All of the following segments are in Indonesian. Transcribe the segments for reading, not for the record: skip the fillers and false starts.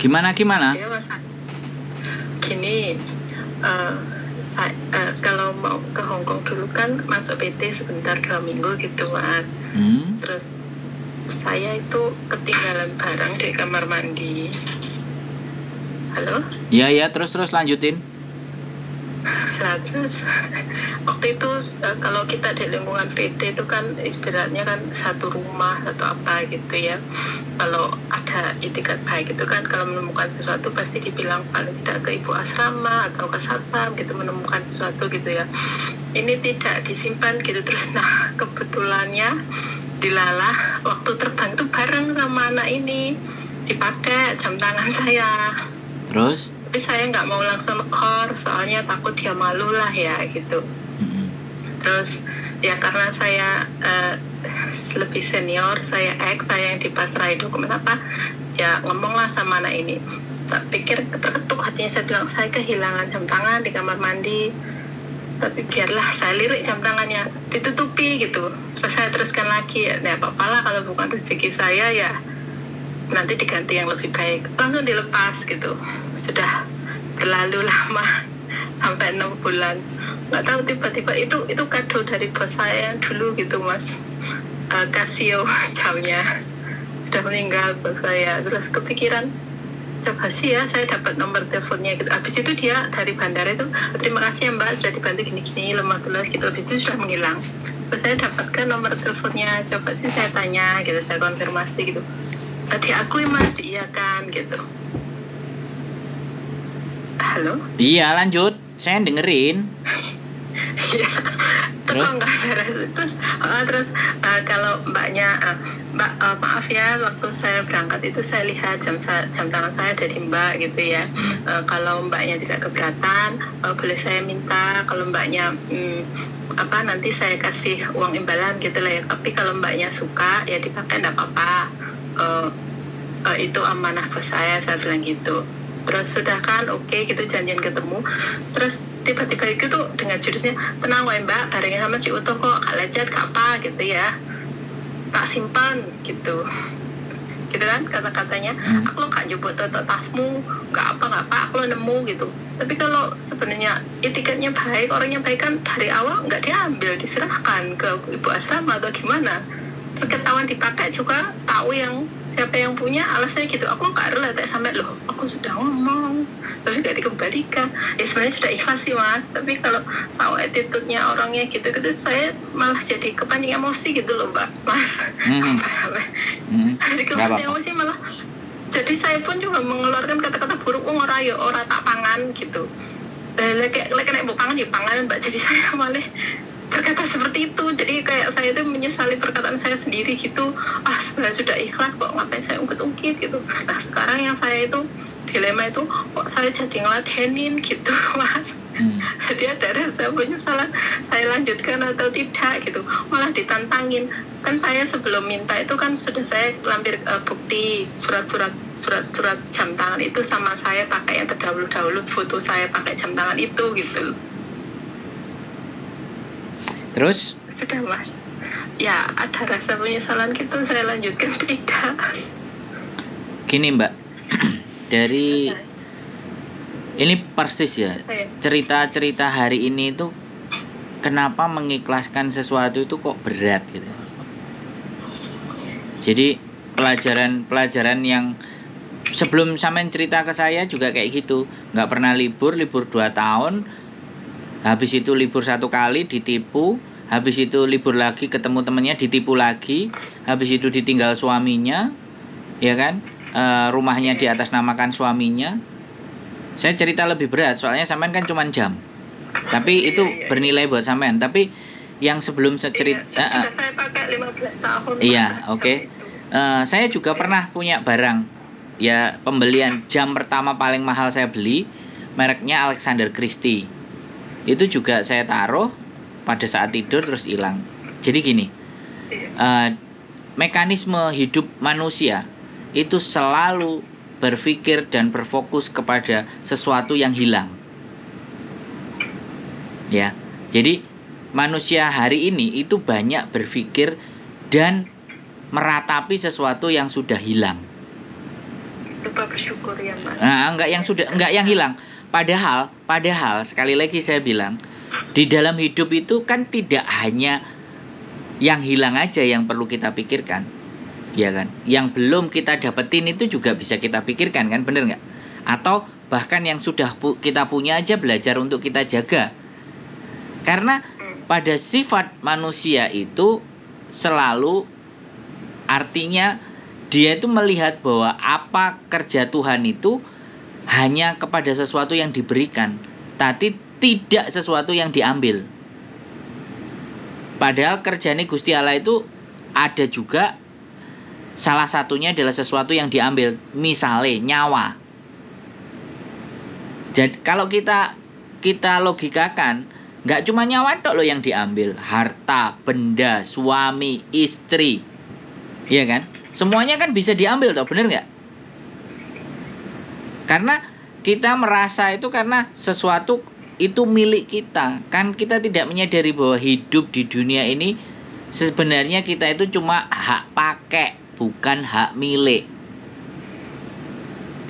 Gimana? Ya Mas, gini, eh, kalau mau ke Hong Kong dulu kan masuk PT sebentar 2 minggu gitu Mas. Terus saya itu ketinggalan barang di kamar mandi. Halo? Iya, terus lanjutin. Nah, terus waktu itu kalau kita di lingkungan PT itu kan ibaratnya kan satu rumah atau apa gitu ya. Kalau ada itikat baik itu kan kalau menemukan sesuatu pasti dibilang paling tidak ke ibu asrama atau ke satpam gitu, menemukan sesuatu gitu ya. Ini tidak disimpan gitu. Terus nah kebetulannya dilalah waktu terbang itu bareng sama anak ini, dipakai jam tangan saya. Terus? Tapi saya nggak mau langsung nekor, soalnya takut dia malu lah ya gitu. Terus ya karena saya lebih senior, saya yang dipasrai dokumen apa, ya ngomonglah sama anak ini. Tak pikir ketuk hatinya, saya bilang saya kehilangan jam tangan di kamar mandi. Tapi biarlah, saya lirik jam tangannya, ditutupi gitu. Terus saya teruskan lagi, ya apa-apa lah kalau bukan rezeki saya ya nanti diganti yang lebih baik. Langsung dilepas gitu. Sudah terlalu lama, sampai 6 bulan. Nggak tahu tiba-tiba itu kado dari bos saya yang dulu gitu Mas. Casio jamnya. Sudah meninggal bos saya. Terus kepikiran, coba sih ya saya dapat nomor teleponnya gitu. Habis itu dia dari bandara itu, terima kasih ya Mbak sudah dibantu gini-gini, lemah gelas gitu. Habis itu sudah menghilang. Terus saya dapatkan nomor teleponnya, coba sih saya tanya gitu, saya konfirmasi gitu. Diakui Mas, iya kan gitu. Halo? Iya, lanjut. Saya dengerin. Iya. Terus kalau mbaknya, Mbak maaf ya, waktu saya berangkat itu saya lihat jam tangan saya dari Mbak gitu ya. Kalau mbaknya tidak keberatan, boleh saya minta. Kalau mbaknya nanti saya kasih uang imbalan gitu lah ya. Tapi kalau mbaknya suka ya dipakai, enggak apa-apa. Itu amanah bos saya bilang gitu. Terus sudah kan, oke, gitu janjian ketemu. Terus tiba-tiba itu tuh dengan judulnya, tenang wae Mbak, barengnya sama si Utuh kok, gak lecet, gak apa gitu ya, tak simpan gitu kan kata-katanya. Aku lo gak jemput tasmu, gak apa, aku lo nemu gitu. Tapi kalau sebenarnya etiketnya baik, orangnya baik kan dari awal gak diambil, diserahkan ke ibu asrama atau gimana. Terus ketahuan dipakai juga, tahu siapa yang punya, alasannya gitu. Aku gak rela sampai loh, aku sudah ngomong tapi gak dikembalikan. Ya sebenarnya sudah ikhlas sih Mas, tapi kalau tahu attitude-nya orangnya gitu saya malah jadi kepancing emosi gitu loh Mbak Mas. Jadi kepancing emosi malah jadi saya pun juga mengeluarkan kata-kata buruk, ora tak pangan gitu. Lek nek mbok pangan ya pangan Mbak. Jadi saya malah berkata seperti itu. Jadi kayak saya itu menyesali perkataan saya sendiri gitu. Sebenarnya sudah ikhlas kok, ngapain saya ungkit-ungkit gitu. Nah sekarang yang saya itu dilema itu, kok saya jadi ngeladenin gitu Mas. Jadi ada rasa penyesalan, saya lanjutkan atau tidak gitu. Malah ditantangin. Kan saya sebelum minta itu kan sudah saya lampir bukti surat jam tangan itu sama saya pakai yang terdahulu, foto saya pakai jam tangan itu gitu. Terus? Sudah Mas. Ya ada rasa penyesalan gitu, saya lanjutkan tidak. Gini Mbak, dari ini persis ya, cerita-cerita hari ini itu kenapa mengikhlaskan sesuatu itu kok berat gitu. Jadi pelajaran yang sebelum sampean cerita ke saya juga kayak gitu, nggak pernah libur 2 tahun, habis itu libur 1 kali ditipu, habis itu libur lagi ketemu temennya ditipu lagi, habis itu ditinggal suaminya, ya kan, rumahnya di atas namakan suaminya. Saya cerita lebih berat soalnya sampean kan cuma jam, tapi itu bernilai buat sampean. Tapi yang sebelum saya cerita, saya pakai 15 tahun. Iya, oke. Saya juga pernah punya barang, ya pembelian jam pertama paling mahal saya beli, mereknya Alexander Christie. Itu juga saya taruh pada saat tidur terus hilang. Jadi gini, mekanisme hidup manusia itu selalu berpikir dan berfokus kepada sesuatu yang hilang. Ya, jadi manusia hari ini itu banyak berpikir dan meratapi sesuatu yang sudah hilang. berupa bersyukur ya Mas. Nah, enggak yang hilang. Padahal sekali lagi saya bilang, di dalam hidup itu kan tidak hanya yang hilang aja yang perlu kita pikirkan, ya kan? Yang belum kita dapetin itu juga bisa kita pikirkan kan, bener nggak? Atau bahkan yang sudah kita punya aja belajar untuk kita jaga. Karena pada sifat manusia itu selalu artinya dia itu melihat bahwa apa kerja Tuhan itu hanya kepada sesuatu yang diberikan, tapi tidak sesuatu yang diambil. Padahal kerjanya Gusti Allah itu ada juga, salah satunya adalah sesuatu yang diambil, misalnya nyawa. Jadi kalau kita logikakan, nggak cuma nyawa tok loh yang diambil, harta, benda, suami, istri, iya kan? Semuanya kan bisa diambil toh, bener nggak? Karena kita merasa itu karena sesuatu itu milik kita. Kan kita tidak menyadari bahwa hidup di dunia ini sebenarnya kita itu cuma hak pakai, bukan hak milik.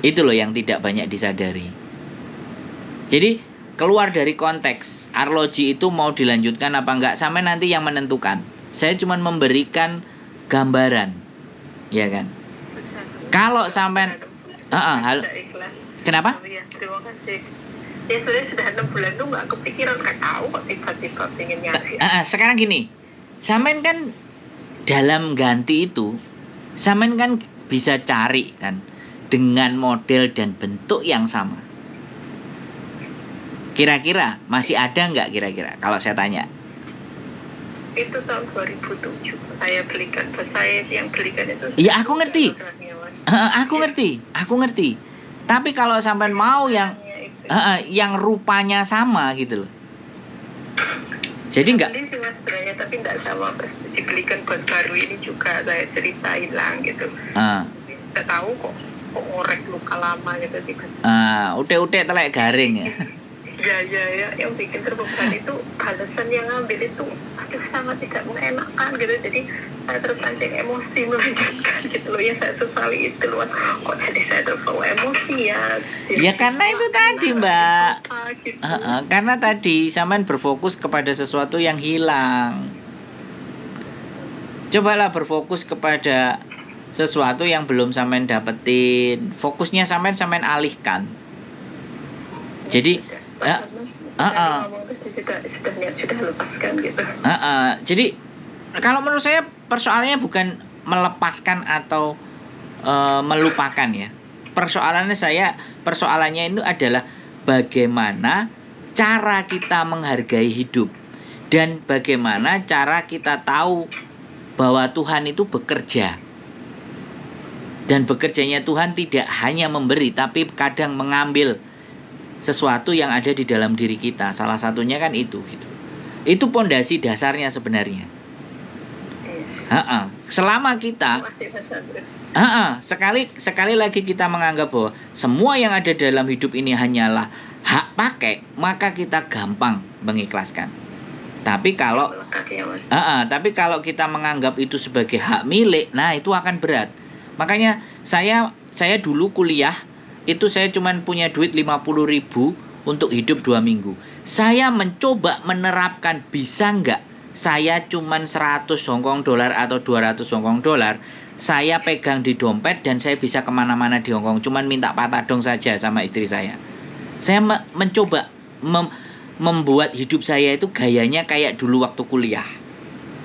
Itu loh yang tidak banyak disadari. Jadi keluar dari konteks arloji itu mau dilanjutkan apa enggak, sampai nanti yang menentukan. Saya cuma memberikan gambaran, ya kan? Kalau sampai kenapa? Ya, terima kasih. Ya sudah 6 bulan tuh nggak kepikiran, nggak tahu kok tiba-tiba pengen nyari. Sekarang gini, sampean kan dalam ganti itu, sampean kan bisa cari kan dengan model dan bentuk yang sama. Kira-kira masih ada nggak kira-kira kalau saya tanya? Itu tahun 2007 saya belikan, saya yang belikan itu. Iya, aku ngerti. Aku ngerti. Tapi kalau sampean mau yang rupanya sama gitu loh. Jadi enggak. Ini sih Mas sebenarnya, tapi enggak sama pas dibelikan bos baru ini juga saya cerita hilang gitu. Enggak tahu kok ngorek luka lama gitu tiba-tiba. Ute-ute telek garing ya. Ya, yang bikin terbebani itu balasan yang ngambil itu aduh sangat tidak mengenakan gitu, jadi saya terpancing emosi melanjutkan gitu loh, ya saya sesali itu loh, kok jadi saya terbawa emosi ya. Ya karena itu tadi Mbak, gitu. Karena tadi sampean berfokus kepada sesuatu yang hilang. Cobalah berfokus kepada sesuatu yang belum sampean dapetin, fokusnya sampean alihkan. Jadi sudah lepaskan gitu. Jadi kalau menurut saya persoalannya bukan melepaskan atau melupakan ya. Persoalannya itu adalah bagaimana cara kita menghargai hidup dan bagaimana cara kita tahu bahwa Tuhan itu bekerja. Dan bekerjanya Tuhan tidak hanya memberi tapi kadang mengambil sesuatu yang ada di dalam diri kita. Salah satunya kan itu gitu. Itu pondasi dasarnya sebenarnya. Selama kita sekali lagi kita menganggap bahwa semua yang ada dalam hidup ini hanyalah hak pakai, maka kita gampang mengikhlaskan. Tapi kalau kita menganggap itu sebagai hak milik, nah itu akan berat. Makanya saya dulu kuliah itu saya cuma punya duit 50.000 untuk hidup 2 minggu. Saya mencoba menerapkan, bisa nggak saya cuma 100 Hongkong dolar atau 200 Hongkong dolar saya pegang di dompet dan saya bisa kemana-mana di Hongkong, cuman minta patadong saja sama istri saya. Saya mencoba membuat hidup saya itu gayanya kayak dulu waktu kuliah.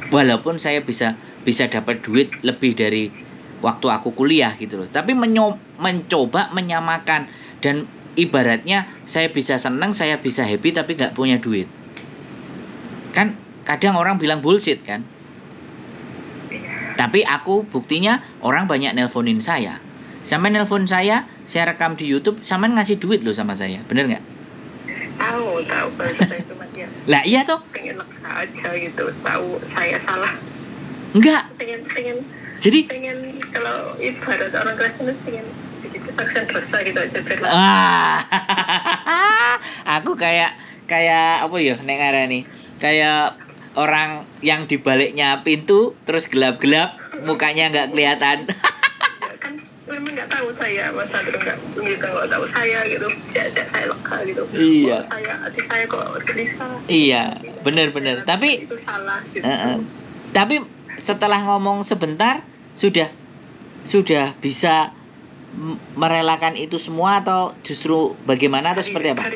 Walaupun saya bisa dapat duit lebih dari waktu aku kuliah gitu loh. Tapi mencoba menyamakan. Dan ibaratnya saya bisa senang, saya bisa happy tapi gak punya duit. Kan kadang orang bilang bullshit kan. Tapi aku buktinya orang banyak nelponin saya. Sampai nelpon saya rekam di YouTube, sampai ngasih duit loh sama saya. Bener gak? Tahu kalau saya itu Mas ya. Lah iya toh. Pengen leksa aja gitu, tahu saya salah. Enggak. Jadi pengen kalau ibarat orang Kristen pengen begitu saksian dosa gitu aja. Aku kayak apa ya nek ngarani? Kayak orang yang di baliknya pintu terus gelap-gelap, mukanya enggak kelihatan. memang nggak tahu saya, Mas Andro nggak gitu, nggak tahu saya gitu, tidak saya lega gitu. Iya. Hati saya kok gelisah. Iya, benar-benar. Tapi itu salah gitu. Tapi setelah ngomong sebentar sudah bisa merelakan itu semua atau justru bagaimana atau seperti apa?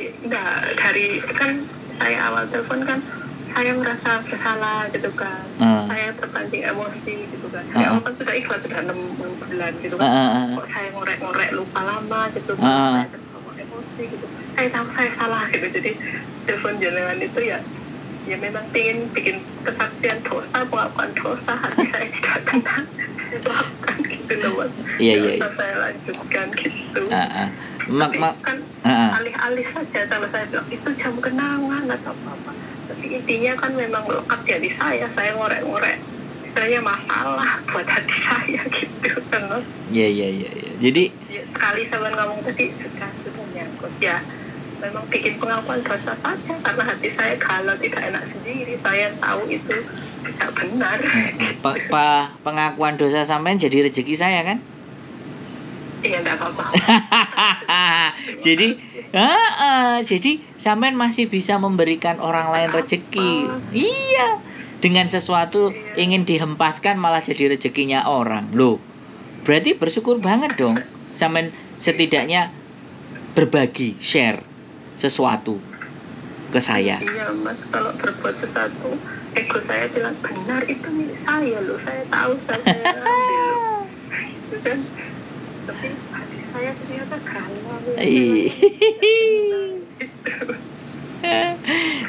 Dari kan saya awal telepon kan saya merasa bersalah gitu kan, saya terpancing emosi gitu kan. Saya kan sudah ikhlas sudah 6 bulan gitu kan, kok saya ngorek-ngorek lupa lama gitu kan, saya terbawa emosi gitu. Saya tahu saya salah gitu, jadi telepon jenengan itu ya memang ingin bikin kesaksian dosa, pengakuan dosa, hati saya tidak tenang, saya lakukan gitu loh Mas. Iya. Saya lanjutkan gitu. Kan alih-alih saja kalau saya bilang itu jam kenangan atau apa. Tapi intinya kan memang melekat di hati saya ngorek-ngorek. Istilahnya masalah buat hati saya gitu kan Mas. Iya. Jadi sekali saya ngomong tadi sudah nyangkut ya. Memang bikin pengakuan dosa saja karena hati saya galau tidak enak sendiri. Saya tahu itu tidak benar. Pengakuan dosa sampean jadi rezeki saya kan? Iya, enggak apa-apa. Jadi sampean masih bisa memberikan orang lain rezeki. Iya. Dengan sesuatu ingin dihempaskan malah jadi rezekinya orang. Loh. Berarti bersyukur banget dong. Sampean setidaknya berbagi, share sesuatu ke saya. Iya Mas, kalau berbuat sesuatu ego saya bilang benar itu milik saya loh, saya tahu saya ambil itu kan, tapi hati saya ternyata galau.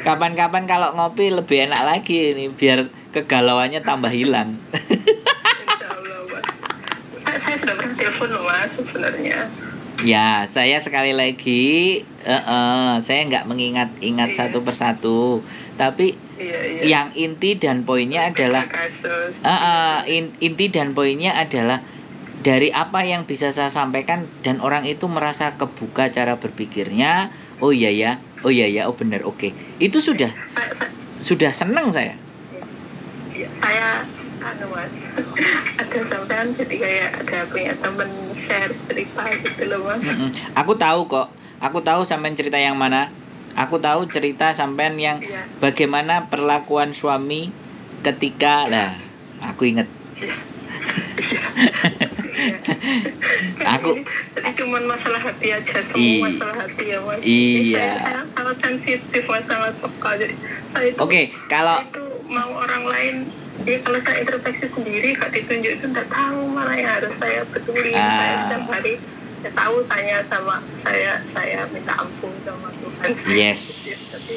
Kapan-kapan kalau ngopi lebih enak lagi ini biar kegalauannya tambah hilang. Insyaallah Mas. Saya sudah pernah telepon loh Mas sebenarnya. Ya, saya sekali lagi, saya nggak mengingat-ingat satu persatu, tapi yang inti dan poinnya adalah, inti dan poinnya adalah dari apa yang bisa saya sampaikan dan orang itu merasa kebuka cara berpikirnya. Oh iya, oh benar, oke. Itu sudah senang saya. Saya Mas, ada sampean jadi kayak ada punya temen share cerita gitu loh Mas. Aku tahu sampean cerita yang mana. Aku tahu cerita sampean yang bagaimana perlakuan suami ketika aku ingat. Aku jadi cuma masalah hati aja, semua masalah hati ya Mas. Iya. Saya sangat sensitif Mas, sangat peka. Jadi saya itu kalau itu mau orang lain. Ya kalau saya introspeksi sendiri gak ditunjuk itu nggak tahu mana yang harus saya betulin. Saya setiap hari saya tahu tanya sama saya minta ampun sama Tuhan. Yes. Tapi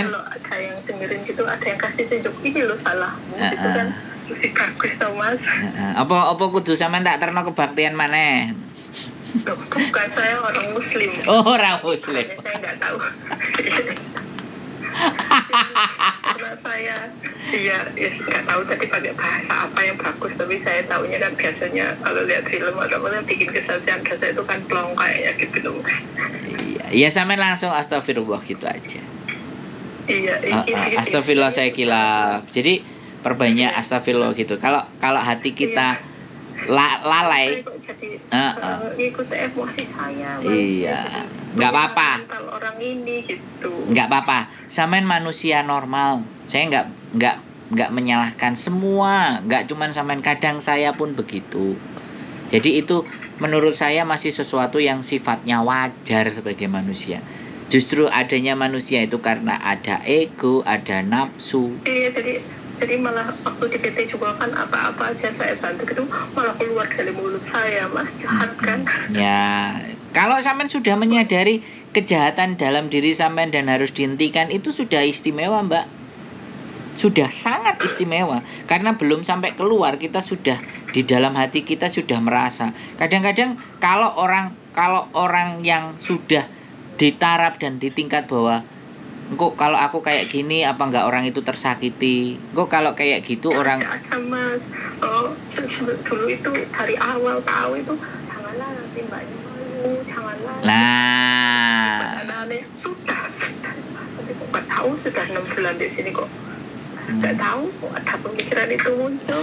kalau ada yang dengerin gitu, ada yang kasih tunjuk ini lo salahmu gitu kan mesti bagus tau Mas. Apa kudu sampean tak terno kebaktian maneh? Bukan, saya orang Muslim. Oh, orang Muslim. Saya nggak tahu. Karena saya nggak tahu tadi pakai bahasa apa yang bagus, tapi saya tahunya kan biasanya kalau lihat film atau apa bikin kesaksian dosa itu kan plong kayaknya gitu loh. Iya sampe langsung astagfirullah gitu aja. Iya. Astagfirullah saya kilaf. Jadi perbanyak astagfirullah gitu. Kalau hati kita lalai, ikut emosi saya. Iya, nggak apa-apa. Kalau orang ini gitu. Nggak apa-apa. Sampean manusia normal. Saya nggak menyalahkan semua. Nggak cuman sampean, kadang saya pun begitu. Jadi itu menurut saya masih sesuatu yang sifatnya wajar sebagai manusia. Justru adanya manusia itu karena ada ego, ada nafsu. Iya, jadi malah waktu di PT juga kan apa-apa aja saya bantu gitu malah keluar dari mulut saya Mas, jahat kan. Ya, kalau sampean sudah menyadari kejahatan dalam diri sampean dan harus dihentikan, itu sudah istimewa Mbak. Sudah sangat istimewa karena belum sampai keluar kita sudah di dalam hati kita sudah merasa. Kadang-kadang kalau orang yang sudah di taraf dan di tingkat bawah, kok kalau aku kayak gini apa enggak orang itu tersakiti? Kok kalau kayak gitu orang Mas. Dulu itu dari awal tahu itu janganlah nanti mbaknya malu, janganlah. Sudah. Tapi kok nggak tahu sudah 6 bulan di sini kok nggak tahu kok ada pemikiran itu muncul.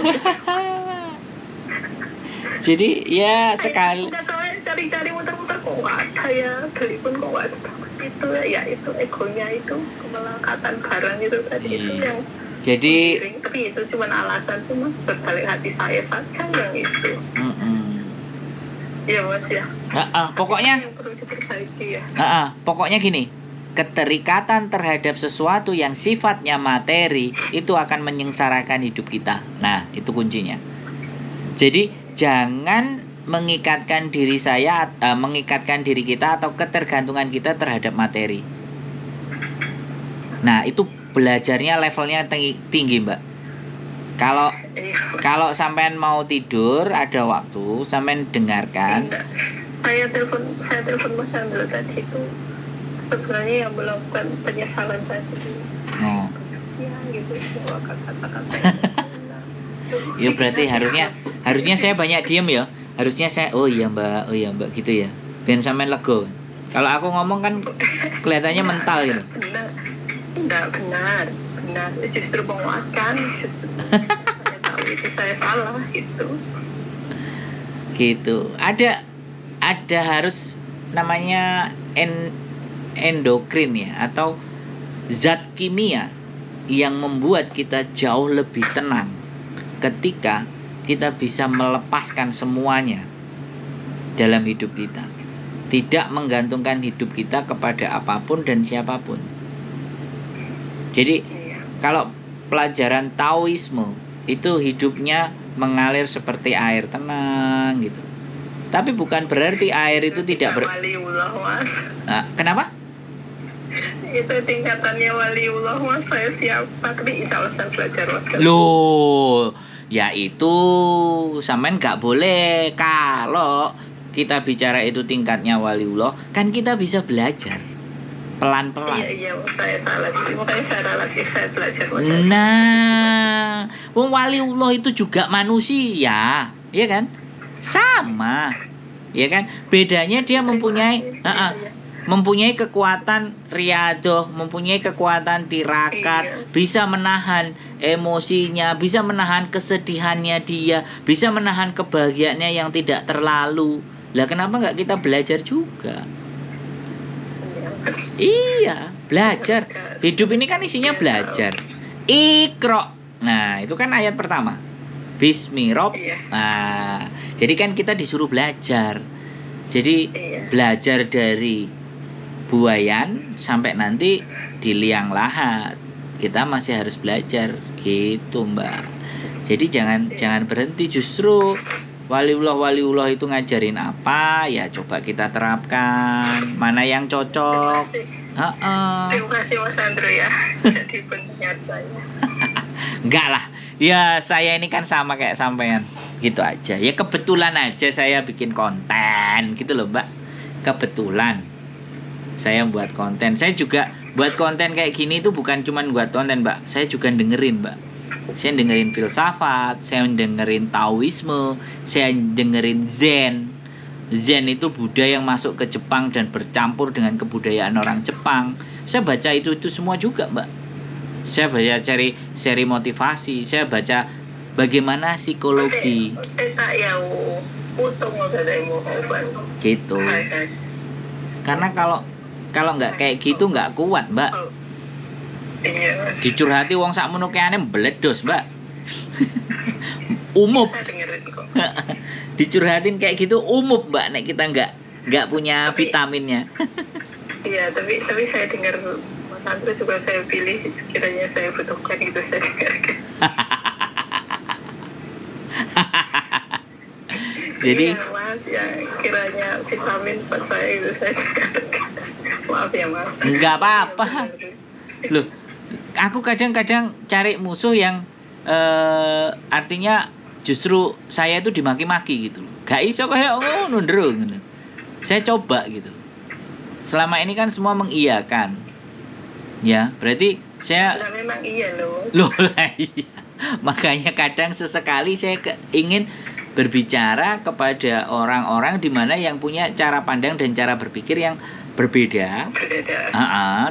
Jadi ya sekali. Nggak tahu ya, cari-cari muter-muter kok nggak ada ya, beli pun kok nggak seperti itu ya, itu egonya itu, kemelekatan barang itu tadi itu yang Jadi miring. Tapi itu cuma alasan, cuma berbalik hati saya saja yang itu. Iya Mas ya. Pokoknya yang perlu diperbaiki ya. pokoknya gini, keterikatan terhadap sesuatu yang sifatnya materi itu akan menyengsarakan hidup kita. Nah, itu kuncinya. Jadi jangan mengikatkan diri kita atau ketergantungan kita terhadap materi. Nah, itu belajarnya levelnya tinggi, Mbak. Kalau sampean mau tidur, ada waktu, sampean dengarkan. Saya telepon Mas Andro tadi itu sebenarnya yang melakukan penyesalan saya itu. Ya gitu, semua kata-kata. Ya berarti harusnya saya banyak diem ya. Harusnya saya oh iya mbak gitu ya. Biar sampean lego. Kalau aku ngomong kan kelihatannya mental gitu. Benar. Justru menguatkan. Saya tahu itu saya salah gitu. Gitu. Ada harus namanya endokrin ya, atau zat kimia yang membuat kita jauh lebih tenang ketika kita bisa melepaskan semuanya dalam hidup kita, tidak menggantungkan hidup kita kepada apapun dan siapapun. Jadi kalau pelajaran Taoisme itu hidupnya mengalir seperti air, tenang gitu. Tapi bukan berarti air itu tidak waliullah, Mas. Nah, kenapa? Itu tingkatannya waliullah, Mas. Saya siap, tapi insya Allah saya belajar, Mas. Loh, ya itu sampean nggak boleh. Kalau kita bicara itu tingkatnya waliullah, kan kita bisa belajar pelan-pelan. Iya, saya salah. Makanya saya belajar. Nah, waliullah itu juga manusia, ya kan? Sama, ya kan? Bedanya dia mempunyai kekuatan riadoh, mempunyai kekuatan tirakat, bisa menahan emosinya, bisa menahan kesedihannya dia, bisa menahan kebahagiaannya yang tidak terlalu. Lah kenapa nggak kita belajar juga? Iya, belajar. Hidup ini kan isinya belajar. Iqra. Nah, itu kan ayat pertama. Bismi Rob. Nah, jadi kan kita disuruh belajar. Jadi belajar dari buayan sampai nanti di liang lahat. Kita masih harus belajar gitu, Mbak. Jadi jangan berhenti. Justru waliullah itu ngajarin apa, ya coba kita terapkan. Mana yang cocok. Terima kasih Mas Andro ya. Jadi pendengar saya. Enggak lah. Ya saya ini kan sama kayak sampean. Gitu aja. Ya kebetulan aja saya bikin konten gitu loh, Mbak. Kebetulan saya buat konten. Saya juga buat konten kayak gini itu bukan cuma buat konten, Mbak. Saya juga dengerin, Mbak. Saya dengerin filsafat, saya dengerin Taoisme, saya dengerin Zen. Zen itu Buddha yang masuk ke Jepang dan bercampur dengan kebudayaan orang Jepang. Saya baca itu semua juga, Mbak. Saya baca cari seri motivasi, saya baca bagaimana psikologi. Gitu. Karena kalau nggak kayak gitu nggak kuat, Mbak. Dicurhati wong sakmono keane mbledos, Mbak. Umup. Dicurhatin kayak gitu umup, Mbak, nek kita nggak punya vitaminnya. Iya, tapi saya dengar Mas Andro juga saya pilih, sekiranya saya butuhkan gitu saya dengarkan. Jadi iya, Mas, ya kiranya vitamin buat saya itu saya dengarkan. Maaf ya, Mas. Enggak apa-apa. Loh, aku kadang-kadang cari musuh yang artinya justru saya itu dimaki-maki gitu. Gak iso kayak ngono ndro. Saya coba gitu. Selama ini kan semua mengiyakan. Ya, berarti saya memang iya loh. Loh lah iya. Makanya kadang sesekali saya ingin berbicara kepada orang-orang di mana yang punya cara pandang dan cara berpikir yang berbeda.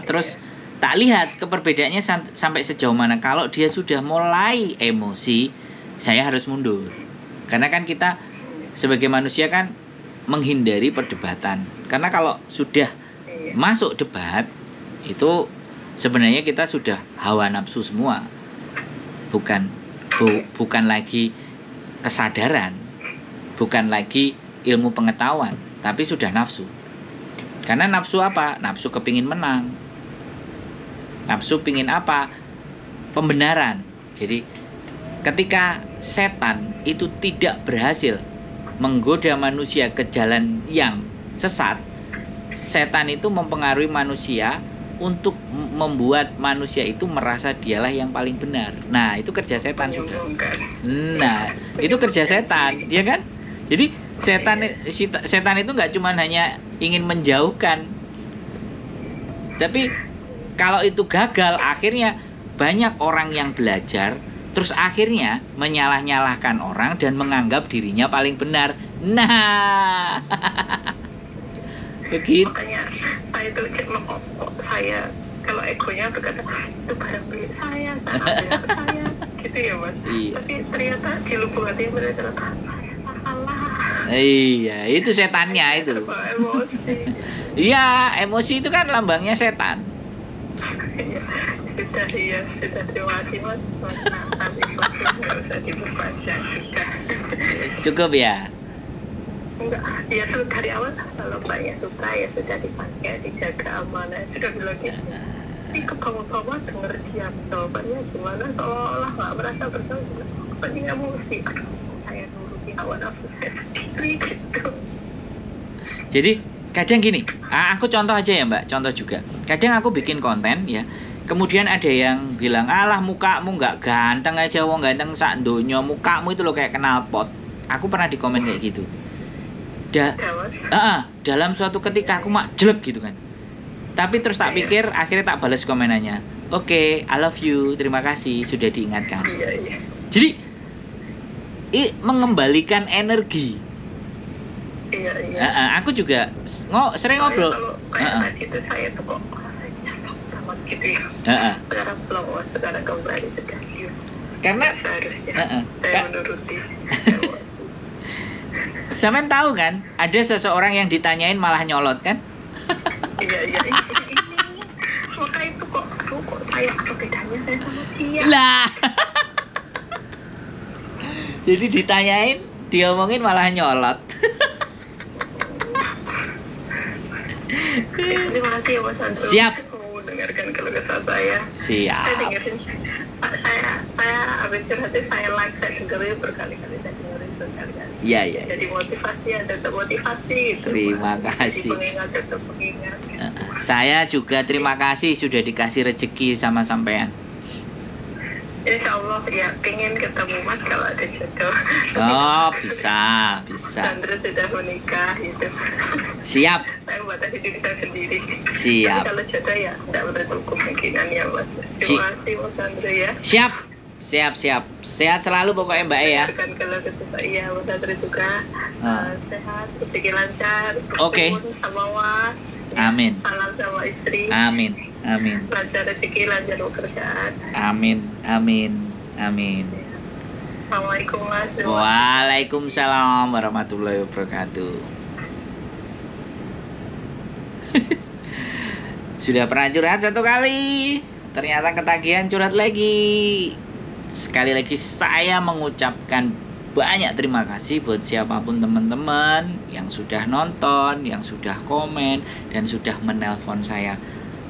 Terus tak lihat keperbedaannya sampai sejauh mana. Kalau dia sudah mulai emosi, saya harus mundur. Karena kan kita sebagai manusia kan menghindari perdebatan. Karena kalau sudah masuk debat itu sebenarnya kita sudah hawa nafsu semua. Bukan lagi kesadaran, bukan lagi ilmu pengetahuan, tapi sudah nafsu. Karena nafsu apa? Nafsu kepingin menang. Nafsu pingin apa? Pembenaran. Jadi ketika setan itu tidak berhasil menggoda manusia ke jalan yang sesat, setan itu mempengaruhi manusia untuk membuat manusia itu merasa dialah yang paling benar. Nah, itu kerja setan sudah. Nah, itu kerja setan, ya kan? Jadi setan itu nggak cuma hanya ingin menjauhkan, tapi kalau itu gagal, akhirnya banyak orang yang belajar, terus akhirnya menyalah-nyalahkan orang dan menganggap dirinya paling benar. Nah, begitu. Makanya saya itu saya kalau egonya berkata itu barang milik saya, saya gitu ya mas. Iya. Tapi ternyata di lubuk hati mereka saya salah. Iya, itu setannya itu. Emosi. Iya, emosi itu kan lambangnya setan. Sudah terima kasih mas. Nanti nggak usah diperpanjang juga. Cukup ya. Enggak, ya dari awal kalau mbaknya suka ya sudah dipakai, dijaga amanah, sudah bilang gitu. Ini kebawa-bawa denger diam jawabannya gimana, seolah-olah nggak merasa bersalah. Penting emosi, saya nuruti hawa nafsu saya sendiri gitu. Jadi kadang gini, aku contoh aja ya mbak, contoh juga. Kadang aku bikin konten ya, kemudian ada yang bilang, alah mukamu nggak ganteng aja, wong ganteng sak donya, mukamu itu loh kayak knalpot. Aku pernah di komen kayak gitu. Dalam suatu ketika aku mak jelek gitu kan. Tapi terus tak pikir, akhirnya tak balas komenannya. Oke, I love you, terima kasih sudah diingatkan. Jadi mengembalikan energi. Aku juga sering ngobrol. Kalau kayak tadi itu saya tuh kok rasanya sama gitu ya. Sekarang kembali sudah. Karena seharusnya saya menuruti. Sampean tahu kan, ada seseorang yang ditanyain malah nyolot kan? Iya. Maka itu kok saya apa bedanya saya sama dia? Lah. Jadi ditanyain, diomongin malah nyolot. Terima kasih ya Mas Andrew. Siap. Mau dengarkan keluh kesah saya. Siap. Saya dengerin. Saya habis curhat saya like, saya dengerin berkali-kali, saya dengerin berkali-kali. Iya. Jadi motivasi, ada termotivasi gitu. Terima kasih. Jadi pengingat, ada pengingat. Saya juga terima kasih sudah dikasih rezeki sama sampean. Insya Allah ya pengen ketemu Mas kalau ada jodoh. Oh bisa. Sandra sudah menikah gitu. Siap. Saya membatasi diri saya sendiri. Siap. Tapi kalau jodoh ya tidak menutup kemungkinan ya Mas. Terima kasih Mas Sandra ya. Siap. Sehat selalu pokoknya Mbak ya. Dengarkan kalau kesukaan iya Mas Sandra juga. Sehat, rezeki lancar. Oke. Sama Was. Amin. Salam sama istri. Amin. Lancar rezeki, lancar pekerjaan. Amin. Assalamualaikum Mas. Waalaikumsalam warahmatullahi wabarakatuh. Sudah pernah curhat satu kali, ternyata ketagihan curhat lagi. Sekali lagi saya mengucapkan banyak terima kasih buat siapapun teman-teman yang sudah nonton, yang sudah komen, dan sudah menelpon saya.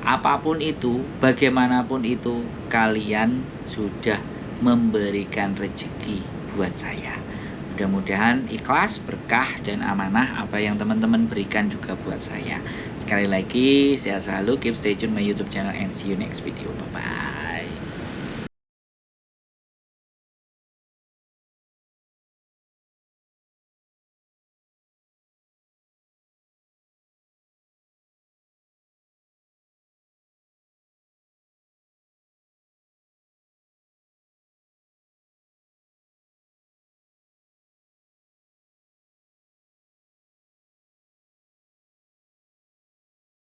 Apapun itu, bagaimanapun itu, kalian sudah memberikan rezeki buat saya. Mudah-mudahan ikhlas, berkah, dan amanah apa yang teman-teman berikan juga buat saya. Sekali lagi, sehat selalu, keep stay tune my YouTube channel and see you next video. Bye-bye.